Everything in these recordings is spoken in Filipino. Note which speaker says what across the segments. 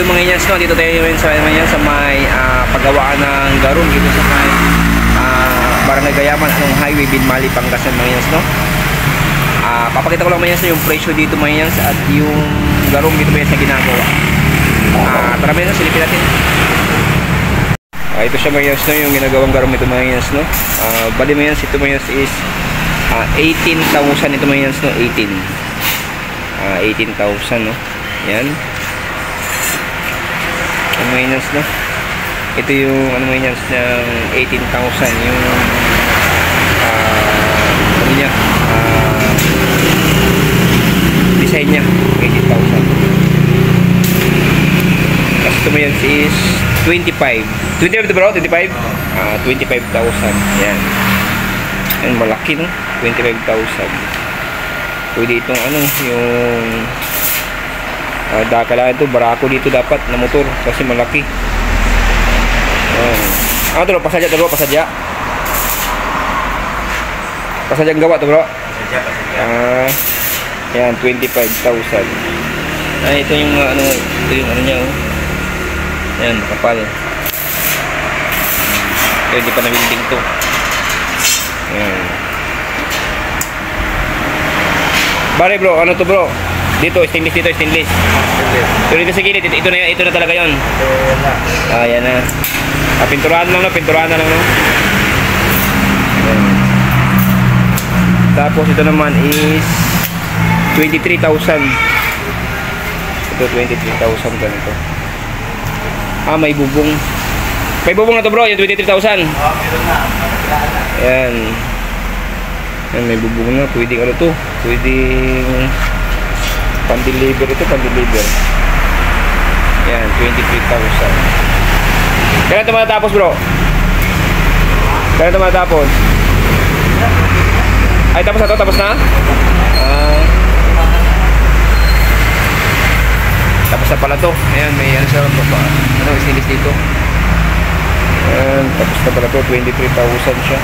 Speaker 1: yun mga inyas, no? Dito tayo yun sa mga inyas, sa may paggawaan ng garong dito sa may Barangay Gayaman, anong highway, Binmali, Pangasinan mga inyas, no? Papakita ko lang mga inyas yung presyo dito mga inyas at yung garong dito mga inyas na ginagawa. Tara mga inyas, silipin natin. Ito siya mga inyas, no? Yung ginagawang garong ito mga inyas, no? Bali mga inyas, ito mga inyas is 18,000 ito mga inyas, no? 18,000, no? Yan. Ano mga inyas, no? Ito yung ano mga inyas ng 18,000 yung ano niya, design niya 18,000. Tapos ito mga inyas is 25 bro, 25? 25,000. Yan. Yan, malaki, no? 25,000. Pwede itong ano, yung kailangan ito, barako dito dapat na motor kasi malaki. Ano ito bro? Pasadya ito bro? Pasadya ang gawa ito bro? Pasadya. Yan, 25,000. Ito yung ano, ito yung ano niya, oh. Yan, kapal. Ito hindi pa na-building to. Yan. Bari bro, ano to bro? Dito, stainless dito, stainless. Pero dito sa gilid, ito na talaga yun. Yan na. Pinturahan lang, no? Pinturahan na lang, no? Ayan. Tapos ito naman is 23,000. Ito 23,000 ganito. May bubong. May bubong na to bro, yung 23,000. Meron na. Ayan. Ayan, may bubong na. Pwedeng ano to? Pwedeng pan-deliver ito, pan-deliver. Ayan, 23,000. Kailan ito matatapos bro? Kailan ito matatapos? Ay, tapos na ito? Tapos na? Tapos na pala ito. Ayan, may ano sa ano, isilis dito. Ayan, tapos na pala ito. 23,000 siya.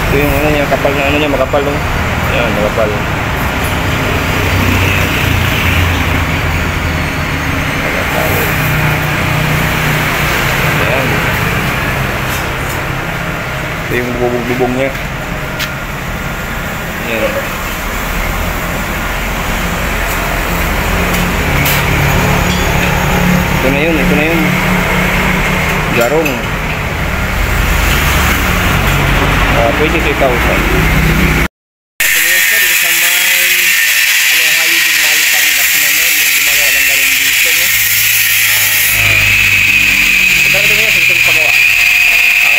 Speaker 1: Ito yung ano niya, kapal na ano niya, makapal, no? Ayan, makapal. Ayan. Ito yung bubong niya. Ayan. Ito na yun, ito na yun. Garong. 23,000.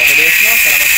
Speaker 1: Okay, no? Salamat.